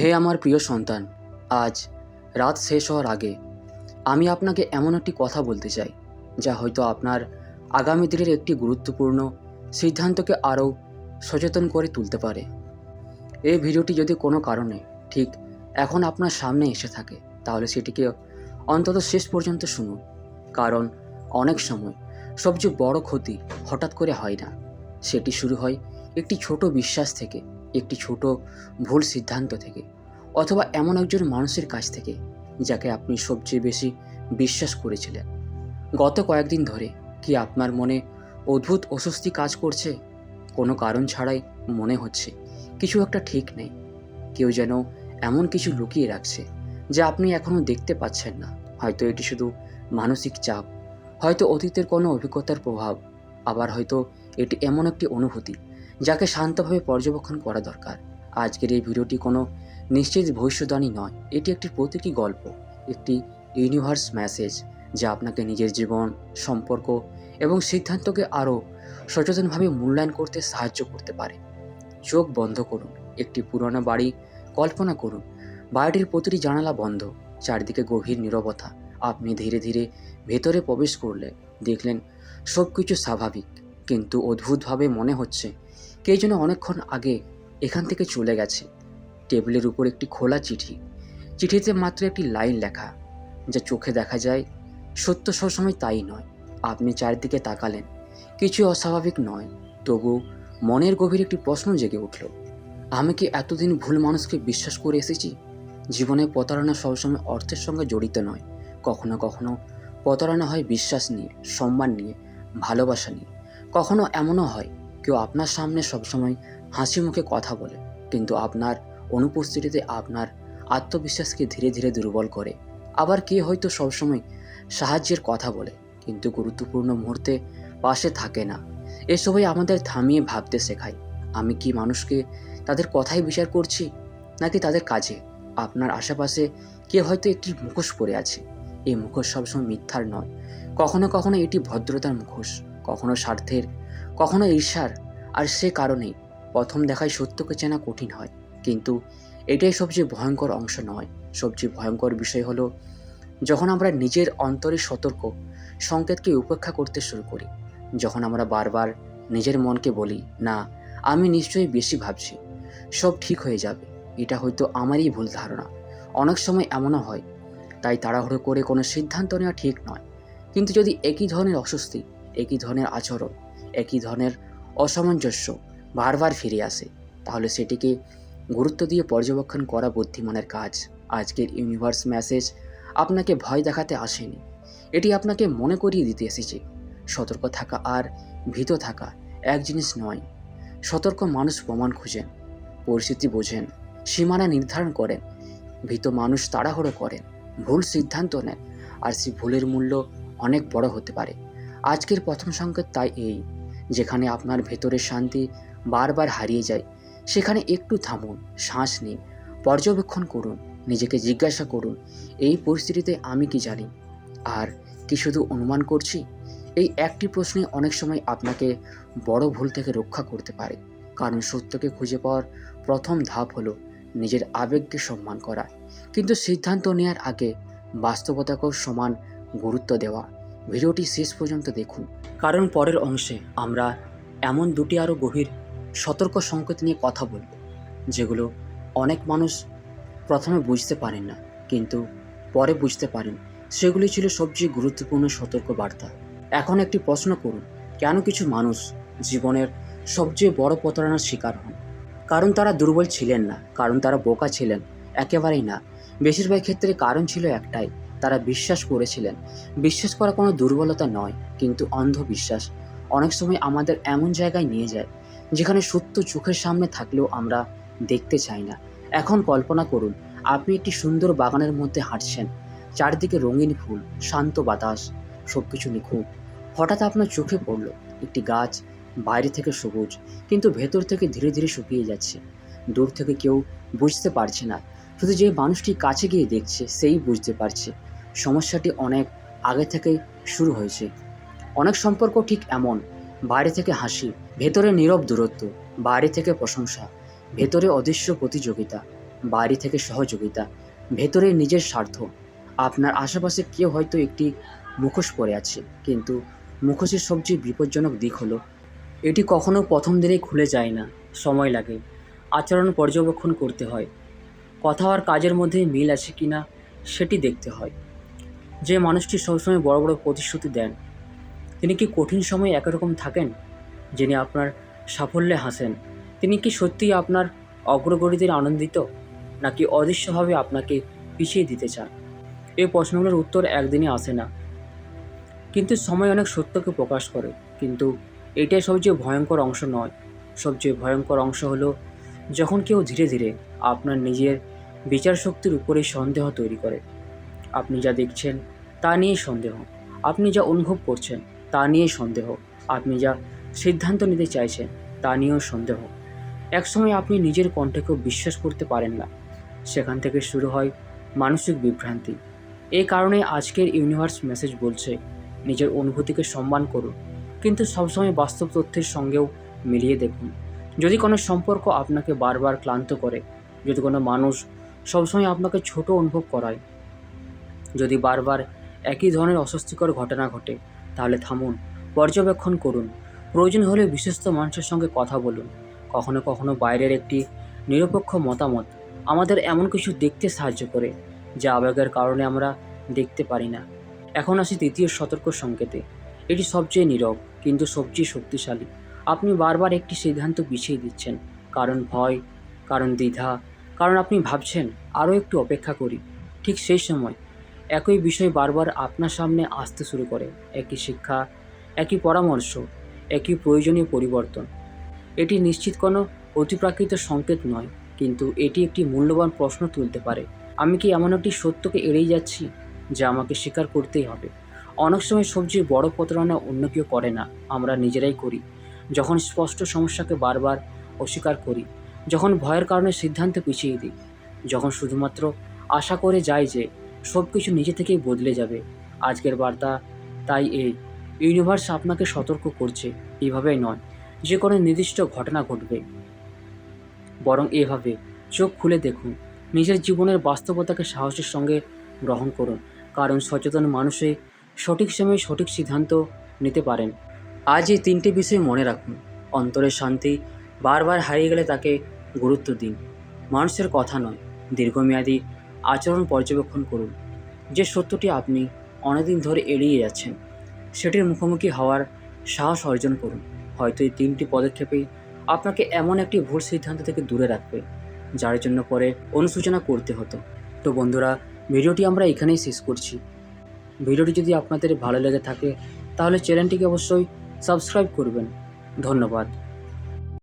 হে আমার প্রিয় সন্তান, আজ রাত শেষ হওয়ার আগে আমি আপনাকে এমন একটি কথা বলতে চাই যা হয়তো আপনার আগামী দিনের একটি গুরুত্বপূর্ণ সিদ্ধান্তকে আরও সচেতন করে তুলতে পারে। এই ভিডিওটি যদি কোনো কারণে ঠিক এখন আপনার সামনে এসে থাকে তাহলে সেটিকে অন্তত শেষ পর্যন্ত শুনুন, কারণ অনেক সময় সবচেয়ে বড় ক্ষতি হঠাৎ করে হয় না। সেটি শুরু হয় একটি ছোট বিশ্বাস থেকে, একটি ছোট ভুল সিদ্ধান্ত থেকে, অথবা এমন একজন মানুষের কাছ থেকে যাকে আপনি সবচেয়ে বেশি বিশ্বাস করেছিলেন। গত কয়েকদিন ধরে কি আপনার মনে অদ্ভুত অস্বস্তি কাজ করছে? কোনো কারণ ছাড়াই মনে হচ্ছে কিছু একটা ঠিক নেই। কেউ যেন এমন কিছু লুকিয়ে রাখছে যা আপনি এখনও দেখতে পাচ্ছেন না। হয়তো এটি শুধু মানসিক চাপ, হয়তো অতীতের কোনো অভিজ্ঞতার প্রভাব, আবার হয়তো এটি এমন একটি অনুভূতি যাকে শান্তভাবে পর্যবেক্ষণ করা দরকার। আজকের এই ভিডিওটি কোনো নিশ্চিত ভবিষ্যদ্বাণী নয়, এটি একটি প্রতীকী গল্প, একটি ইউনিভার্স মেসেজ যা আপনাকে নিজের জীবন, সম্পর্ক এবং সিদ্ধান্তকে আরও সচেতনভাবে মূল্যায়ন করতে সাহায্য করতে পারে। চোখ বন্ধ করুন, একটি পুরনো বাড়ি কল্পনা করুন। বাড়িটির প্রতিটি জানালা বন্ধ, চারদিকে গভীর নীরবতা। আপনি ধীরে ধীরে ভেতরে প্রবেশ করলেন, দেখলেন সব কিছু স্বাভাবিক, কিন্তু অদ্ভুতভাবে মনে হচ্ছে কে যেন অনেকক্ষণ আগে এখান থেকে চলে গেছে। টেবিলের উপর একটি খোলা চিঠি, চিঠিতে মাত্র একটি লাইন লেখা যা চোখে দেখা যায়, সত্য সবসময় তাই নয়। আপনি চারদিকে তাকালেন, কিছু অস্বাভাবিক নয়, তবু মনের গভীর একটি প্রশ্ন জেগে উঠল। আমি কি এতদিন ভুল মানুষকে বিশ্বাস করে এসেছি? জীবনে প্রতারণা সবসময় অর্থের সঙ্গে জড়িত নয়। কখনো কখনো প্রতারণা হয় বিশ্বাস নিয়ে, সম্মান নিয়ে, ভালোবাসা নিয়ে। কখনো এমনও হয় কেউ আপনার সামনে সবসময় হাসি মুখে কথা বলে, কিন্তু আপনার অনুপস্থিতিতে আপনার আত্মবিশ্বাসকে ধীরে ধীরে দুর্বল করে। আবার কে হয়তো সবসময় সাহায্যের কথা বলে, কিন্তু গুরুত্বপূর্ণ মুহূর্তে পাশে থাকে না। এসবই আমাদের থামিয়ে ভাবতে শেখায়, আমি কি মানুষকে তাদের কথাই বিচার করছি নাকি তাদের কাজে? আপনার আশেপাশে কে হয়তো একটি মুখোশ পরে আছে। এই মুখোশ সবসময় মিথ্যার নয়, কখনো কখনো এটি ভদ্রতার মুখোশ, কখনো স্বার্থের, কখনো ঈর্ষার। আর সে কারণেই প্রথম দেখায় সত্যকে চেনা কঠিন হয়, কিন্তু এটাই সবচেয়ে ভয়ঙ্কর অংশ নয়। সবচেয়ে ভয়ঙ্কর বিষয় হলো যখন আমরা নিজের অন্তরের সতর্ক সংকেতকে উপেক্ষা করতে শুরু করি, যখন আমরা বারবার নিজের মনকে বলি, না, আমি নিশ্চয়ই বেশি ভাবছি, সব ঠিক হয়ে যাবে, এটা হয়তো আমারই ভুল ধারণা। অনেক সময় এমনও হয়, তাই তাড়াহুড়ো করে কোনো সিদ্ধান্ত নেওয়া ঠিক নয়। কিন্তু যদি একই ধরনের অস্বস্তি, একই ধরনের আচরণ, একই ধরনের অসামঞ্জস্য বারবার ফিরে আসে, তাহলে সেটিকে গুরুত্ব দিয়ে পর্যবেক্ষণ করা বুদ্ধিমানের কাজ। আজকের ইউনিভার্স মেসেজ আপনাকে ভয় দেখাতে আসেনি, এটি আপনাকে মনে করিয়ে দিতে এসেছে সতর্ক থাকা আর ভীত থাকা এক জিনিস নয়। সতর্ক মানুষ প্রমাণ খুঁজেন, পরিস্থিতি বোঝেন, সীমানা নির্ধারণ করেন। ভীত মানুষ তাড়াহুড়ো করেন, ভুল সিদ্ধান্ত নেন, আর সেই ভুলের মূল্য অনেক বড় হতে পারে। আজকের প্রথম সংকেত তাই এই, যেখানে আপনার ভেতরের শান্তি বারবার হারিয়ে যায়, সেখানে একটু থামুন, শ্বাস নিন, পর্যবেক্ষণ করুন, নিজেকে জিজ্ঞাসা করুন, এই পরিস্থিতিতে আমি কি জানি আর কি শুধু অনুমান করছি? এই একটি প্রশ্নে অনেক সময় আপনাকে বড় ভুল থেকে রক্ষা করতে পারে, কারণ সত্যকে খুঁজে পাওয়ার প্রথম ধাপ হলো নিজের আবেগকে সম্মান করা, কিন্তু সিদ্ধান্ত নেওয়ার আগে বাস্তবতাকেও সমান গুরুত্ব দেওয়া। ভিডিওটি শেষ পর্যন্ত দেখুন, কারণ পরের অংশে আমরা এমন দুটি আরও গভীর সতর্ক সংকেত নিয়ে কথা বলব, যেগুলো অনেক মানুষ প্রথমে বুঝতে পারেন না, কিন্তু পরে বুঝতে পারেন সেগুলি ছিল সবচেয়ে গুরুত্বপূর্ণ সতর্ক বার্তা। এখন একটি প্রশ্ন করুন, কেন কিছু মানুষ জীবনের সবচেয়ে বড় প্রতারণার শিকার হন? কারণ তারা দুর্বল ছিলেন না, কারণ তারা বোকা ছিলেন, একেবারেই না। বেশিরভাগ ক্ষেত্রে কারণ ছিল একটাই, তারা বিশ্বাস করেছিলেন। বিশ্বাস করা কোনো দুর্বলতা নয়, কিন্তু অন্ধবিশ্বাস অনেক সময় আমাদের এমন জায়গায় নিয়ে যায় যেখানে সত্য চোখের সামনে থাকলেও আমরা দেখতে চাই না। এখন কল্পনা করুন, আপনি একটি সুন্দর বাগানের মধ্যে হাঁটছেন, চারদিকে রঙিন ফুল, শান্ত বাতাস, সবকিছু নিখুঁত। হঠাৎ আপনার চোখে পড়ল একটি গাছ বাইরে থেকে সবুজ, কিন্তু ভেতর থেকে ধীরে ধীরে শুকিয়ে যাচ্ছে। দূর থেকে কেউ বুঝতে পারছে না, শুধু যে মানুষটি কাছে গিয়ে দেখছে সেই বুঝতে পারছে সমস্যাটি অনেক আগে থেকে শুরু হয়েছে। অনেক সম্পর্ক ঠিক এমন, বাইরে থেকে হাসি, ভেতরে নীরব দূরত্ব, বাইরে থেকে প্রশংসা, ভেতরে অদৃশ্য প্রতিযোগিতা। বাইরে থেকে সহযোগিতা, ভেতরে নিজের স্বার্থ। আপনার আশেপাশে কেউ হয়তো একটি মুখোশ পরে আছে, কিন্তু মুখোশের সবচেয়ে বিপজ্জনক দিক হলো এটি কখনো প্রথম দিনেই খুলে যায় না। সময় লাগে, আচরণ পর্যবেক্ষণ করতে হয়, কথা আর কাজের মধ্যে মিল আছে কিনা সেটি দেখতে হয়। যে মানুষটি সবসময় বড় বড় প্রতিশ্রুতি দেন, তিনি কি কঠিন সময়ে একই রকম থাকেন? যিনি আপনার সাফল্যে হাসেন, তিনি কি সত্যিই আপনার অগ্রগতিতে আনন্দিত, নাকি অদৃশ্যভাবে আপনাকে পিছিয়ে দিতে চান? এই প্রশ্নগুলোর উত্তর একদিনে আসে না, কিন্তু সময় অনেক সত্যকে প্রকাশ করে। কিন্তু এটাই সবচেয়ে ভয়ঙ্কর অংশ নয়। সবচেয়ে ভয়ঙ্কর অংশ হলো যখন কেউ ধীরে ধীরে আপনার নিজের বিচার শক্তির উপরে সন্দেহ তৈরি করে। আপনি যা দেখছেন তা নিয়ে সন্দেহ, আপনি যা অনুভব করছেন তা নিয়ে সন্দেহ, আপনি যা সিদ্ধান্ত নিতে চাইছেন তা নিয়েও সন্দেহ। একসময় আপনি নিজের কণ্ঠকেও বিশ্বাস করতে পারেন না। সেখান থেকে শুরু হয় মানসিক বিভ্রান্তি। এই কারণে আজকের ইউনিভার্স মেসেজ বলছে, নিজের অনুভূতিকে সম্মান করুন, কিন্তু সবসময় বাস্তব তথ্যের সঙ্গেও মিলিয়ে দেখুন। যদি কোনো সম্পর্ক আপনাকে বারবার ক্লান্ত করে, যদি কোনো মানুষ সবসময় আপনাকে ছোট অনুভব করায়, যদি বারবার একই ধরনের অস্বস্তিকর ঘটনা ঘটে, তাহলে থামুন, পর্যবেক্ষণ করুন। প্রয়োজন হলে বিশ্বস্ত মানুষের সঙ্গে কথা বলুন। কখনো কখনো বাইরের একটি নিরপেক্ষ মতামত আমাদের এমন কিছু দেখতে সাহায্য করে যা আবেগের কারণে আমরা দেখতে পারি না। এখন আসি তৃতীয় সতর্ক সংকেতে। এটি সবচেয়ে নীরব কিন্তু সবচেয়ে শক্তিশালী। আপনি বারবার একটি সিদ্ধান্ত পিছিয়ে দিচ্ছেন, কারণ ভয়, কারণ দ্বিধা, কারণ আপনি ভাবছেন আরও একটু অপেক্ষা করি। ঠিক সেই সময় একই বিষয় বারবার আপনার সামনে আসতে শুরু করে। একই শিক্ষা, একই পরামর্শ, একই প্রয়োজনীয় পরিবর্তন। এটি নিশ্চিত কোনো অতিপ্রাকৃত সংকেত নয়, কিন্তু এটি একটি মূল্যবান প্রশ্ন তুলতে পারে। আমি কি এমন একটি সত্যকে এড়িয়ে যাচ্ছি যা আমাকে স্বীকার করতেই হবে? অনেক সময় সবচেয়ে বড় প্রতারণা অন্য কেউ করে না, আমরা নিজেরাই করি। যখন স্পষ্ট সমস্যাকে বারবার অস্বীকার করি, যখন ভয়ের কারণে সিদ্ধান্ত পিছিয়ে দিই, যখন শুধুমাত্র আশা করে যাই যে সব কিছু নিজে থেকেই বদলে যাবে। আজকের বার্তা তাই এই, ইউনিভার্স আপনাকে সতর্ক করছে, এইভাবেই নয় যে কোনো নির্দিষ্ট ঘটনা ঘটবে, বরং এভাবে চোখ খুলে দেখুন। নিজের জীবনের বাস্তবতাকে সাহসের সঙ্গে গ্রহণ করুন, কারণ সচেতন মানুষই সঠিক সময়ে সঠিক সিদ্ধান্ত নিতে পারেন। আজ এই তিনটে বিষয় মনে রাখুন। অন্তরের শান্তি বারবার হারিয়ে গেলে তাকে গুরুত্ব দিন। মানুষের কথা নয়, দীর্ঘমেয়াদী আচরণ পর্যবেক্ষণ করুন। যে সত্যটি আপনি অনেকদিন ধরে এড়িয়ে যাচ্ছেন, সেটির মুখোমুখি হওয়ার সাহস অর্জন করুন। হয়তো এই তিনটি পদক্ষেপেই আপনাকে এমন একটি ভুল সিদ্ধান্ত থেকে দূরে রাখবে যার জন্য পরে অনুশোচনা করতে হতো। তো বন্ধুরা, ভিডিওটি আমরা এখানেই শেষ করছি। ভিডিওটি যদি আপনাদের ভালো লেগে থাকে তাহলে চ্যানেলটিকে অবশ্যই সাবস্ক্রাইব করবেন। ধন্যবাদ।